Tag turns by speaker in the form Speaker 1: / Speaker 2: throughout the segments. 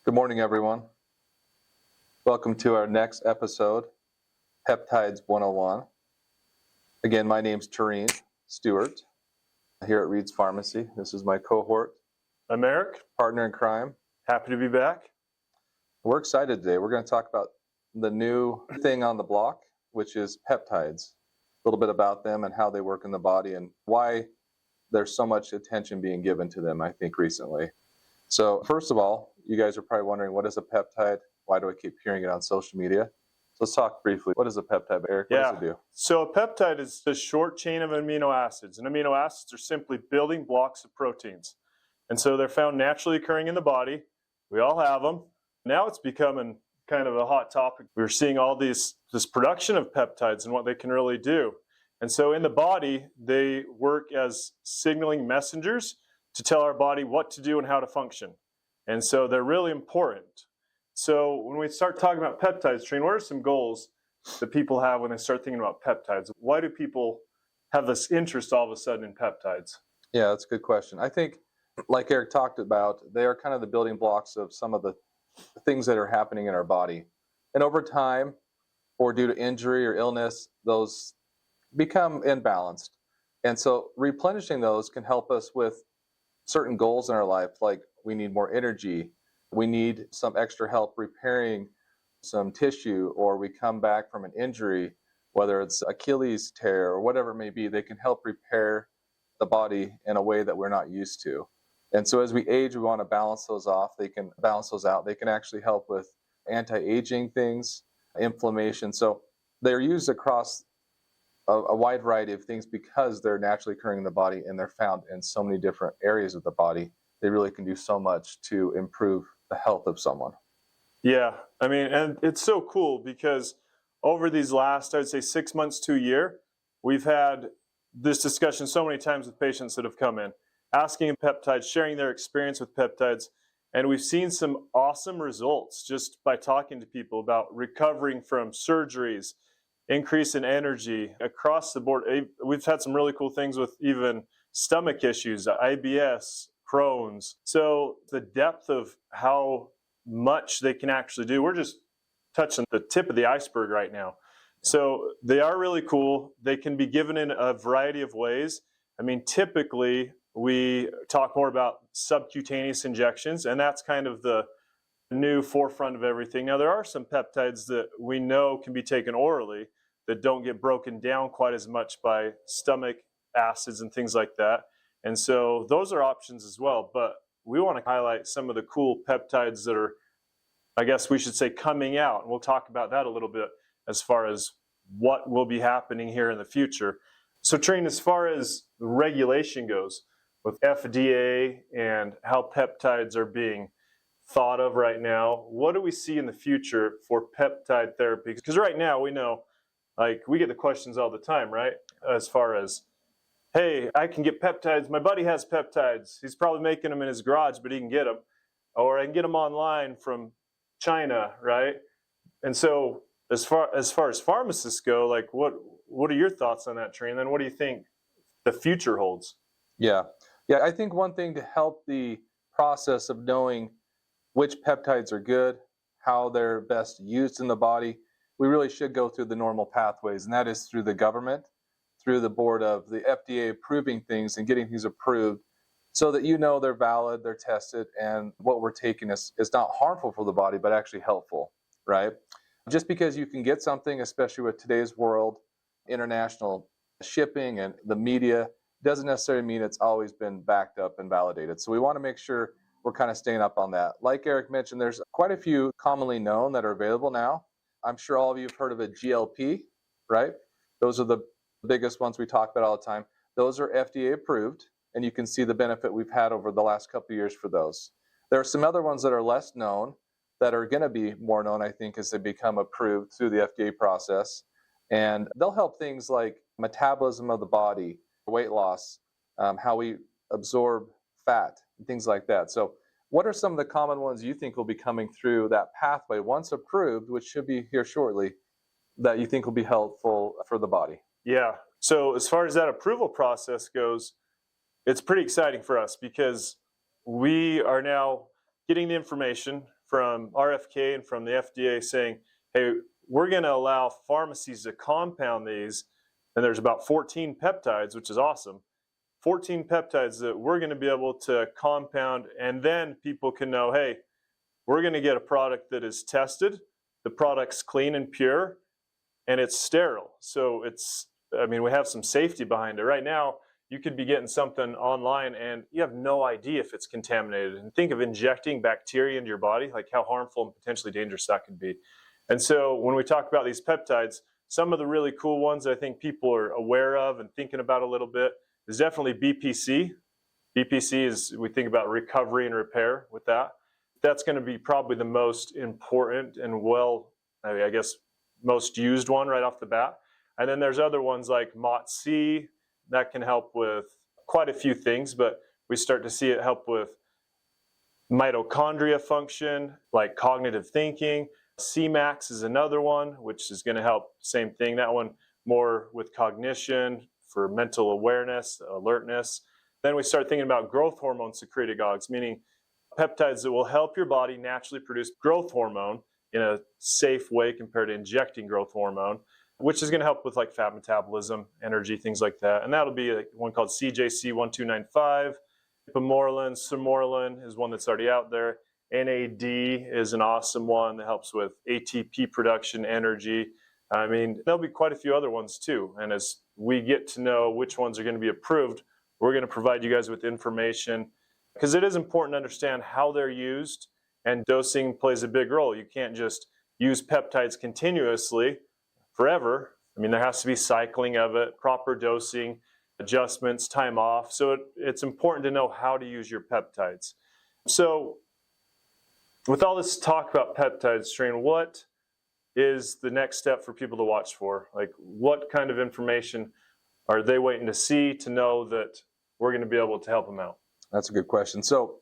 Speaker 1: Good morning, everyone. Welcome to our next episode, Peptides 101. Again, my name's Taurean Stewart here at Reed's Pharmacy. This is my cohort.
Speaker 2: I'm Erik.
Speaker 1: Partner in crime.
Speaker 2: Happy to be back.
Speaker 1: We're excited today. We're going to talk about the new thing on the block, which is peptides. A little bit about them and how they work in the body and why there's so much attention being given to them, I think, recently. So first of all, you guys are probably wondering, what is a peptide? Why do I keep hearing it on social media? So let's talk briefly. What is a peptide, Erik? What does it do?
Speaker 2: So a peptide is a short chain of amino acids. And amino acids are simply building blocks of proteins. And so they're found naturally occurring in the body. We all have them. Now it's becoming kind of a hot topic. We're seeing all this production of peptides and what they can really do. And so in the body, they work as signaling messengers to tell our body what to do and how to function. And so they're really important. So when we start talking about peptides, Taurean, what are some goals that people have when they start thinking about peptides? Why do people have this interest all of a sudden in peptides?
Speaker 1: Yeah, that's a good question. I think, like Erik talked about, they are kind of the building blocks of some of the things that are happening in our body. And over time, or due to injury or illness, those become imbalanced. And so replenishing those can help us with certain goals in our life, like we need more energy, we need some extra help repairing some tissue, or we come back from an injury, whether it's Achilles tear or whatever it may be. They can help repair the body in a way that we're not used to. And so as we age, we want to balance those off. They can balance those out. They can actually help with anti-aging things, inflammation. So they're used across a wide variety of things because they're naturally occurring in the body and they're found in so many different areas of the body. They really can do so much to improve the health of someone.
Speaker 2: Yeah, I mean, and it's so cool because over these last, I would say 6 months to a year, we've had this discussion so many times with patients that have come in, asking peptides, sharing their experience with peptides, and we've seen some awesome results just by talking to people about recovering from surgeries, increase in energy across the board. We've had some really cool things with even stomach issues, IBS, Crohn's. So the depth of how much they can actually do, we're just touching the tip of the iceberg right now. So they are really cool. They can be given in a variety of ways. I mean, typically we talk more about subcutaneous injections, and that's kind of the new forefront of everything. Now, there are some peptides that we know can be taken orally that don't get broken down quite as much by stomach acids and things like that. And so those are options as well. But we want to highlight some of the cool peptides that are, I guess we should say, coming out. And we'll talk about that a little bit as far as what will be happening here in the future. So Taurean, as far as regulation goes with FDA and how peptides are being thought of right now, what do we see in the future for peptide therapy? Because right now we know, like, we get the questions all the time, right? As far as, hey, I can get peptides. My buddy has peptides. He's probably making them in his garage, but he can get them. Or I can get them online from China, right? And so as far as pharmacists go, like, what are your thoughts on that, Taurean? And then what do you think the future holds?
Speaker 1: Yeah, I think one thing to help the process of knowing which peptides are good, how they're best used in the body, we really should go through the normal pathways, and that is through the government, through the board of the FDA approving things and getting things approved so that you know they're valid, they're tested, and what we're taking is not harmful for the body, but actually helpful, right? Just because you can get something, especially with today's world, international shipping and the media, doesn't necessarily mean it's always been backed up and validated. So we want to make sure we're kind of staying up on that. Like Erik mentioned, there's quite a few commonly known that are available now. I'm sure all of you have heard of a GLP, right? Those are the biggest ones we talk about all the time. Those are FDA approved, and you can see the benefit we've had over the last couple of years for those. There are some other ones that are less known that are going to be more known, I think, as they become approved through the FDA process. And they'll help things like metabolism of the body, weight loss, how we absorb fat, and things like that. So what are some of the common ones you think will be coming through that pathway once approved, which should be here shortly, that you think will be helpful for the body?
Speaker 2: Yeah. So as far as that approval process goes, it's pretty exciting for us because we are now getting the information from RFK and from the FDA saying, hey, we're going to allow pharmacies to compound these, and there's about 14 peptides, which is awesome. 14 peptides that we're going to be able to compound, and then people can know, hey, we're going to get a product that is tested, the product's clean and pure, and it's sterile. So we have some safety behind it. Right now, you could be getting something online and you have no idea if it's contaminated. And think of injecting bacteria into your body, like how harmful and potentially dangerous that could be. And so when we talk about these peptides, some of the really cool ones that I think people are aware of and thinking about a little bit is definitely BPC. BPC is, we think about recovery and repair with that. That's going to be probably the most important and most used one right off the bat. And then there's other ones like MOTC that can help with quite a few things, but we start to see it help with mitochondria function, like cognitive thinking. CMAX is another one, which is going to help, same thing, that one more with cognition, for mental awareness, alertness. Then we start thinking about growth hormone secretagogues, meaning peptides that will help your body naturally produce growth hormone in a safe way compared to injecting growth hormone, which is going to help with like fat metabolism, energy, things like that. And that'll be like one called CJC1295. Pamorelin, Sermorelin is one that's already out there. NAD is an awesome one that helps with ATP production, energy. I mean, there'll be quite a few other ones too. And as we get to know which ones are going to be approved, we're going to provide you guys with information, because it is important to understand how they're used, and dosing plays a big role. You can't just use peptides continuously forever. I mean, there has to be cycling of it, proper dosing, adjustments, time off. So it's important to know how to use your peptides. So with all this talk about peptides, Taurean, what is the next step for people to watch for? Like, what kind of information are they waiting to see to know that we're going to be able to help them out?
Speaker 1: That's a good question. So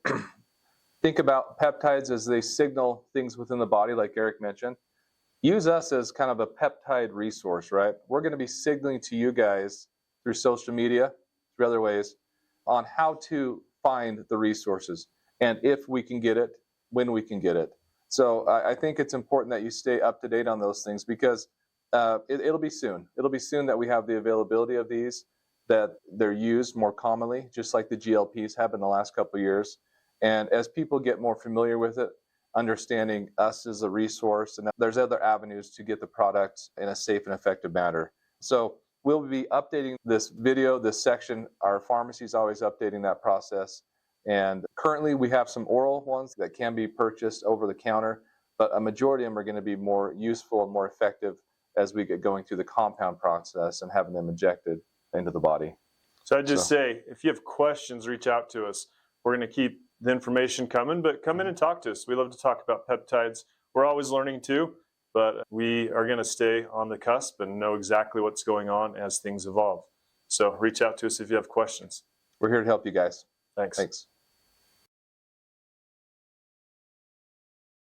Speaker 1: think about peptides as they signal things within the body, like Erik mentioned. Use us as kind of a peptide resource, right? We're going to be signaling to you guys through social media, through other ways, on how to find the resources and if we can get it, when we can get it. So I think it's important that you stay up to date on those things, because it'll be soon. It'll be soon that we have the availability of these, that they're used more commonly, just like the GLPs have in the last couple of years. And as people get more familiar with it, understanding us as a resource, and there's other avenues to get the product in a safe and effective manner. So we'll be updating this video, this section. Our pharmacy is always updating that process. And currently we have some oral ones that can be purchased over the counter, but a majority of them are going to be more useful and more effective as we get going through the compound process and having them injected into the body.
Speaker 2: So I'd just say, if you have questions, reach out to us. We're going to keep the information coming, but come in and talk to us. We love to talk about peptides. We're always learning too, but we are going to stay on the cusp and know exactly what's going on as things evolve. So reach out to us if you have questions.
Speaker 1: We're here to help you guys.
Speaker 2: Thanks.
Speaker 1: Thanks.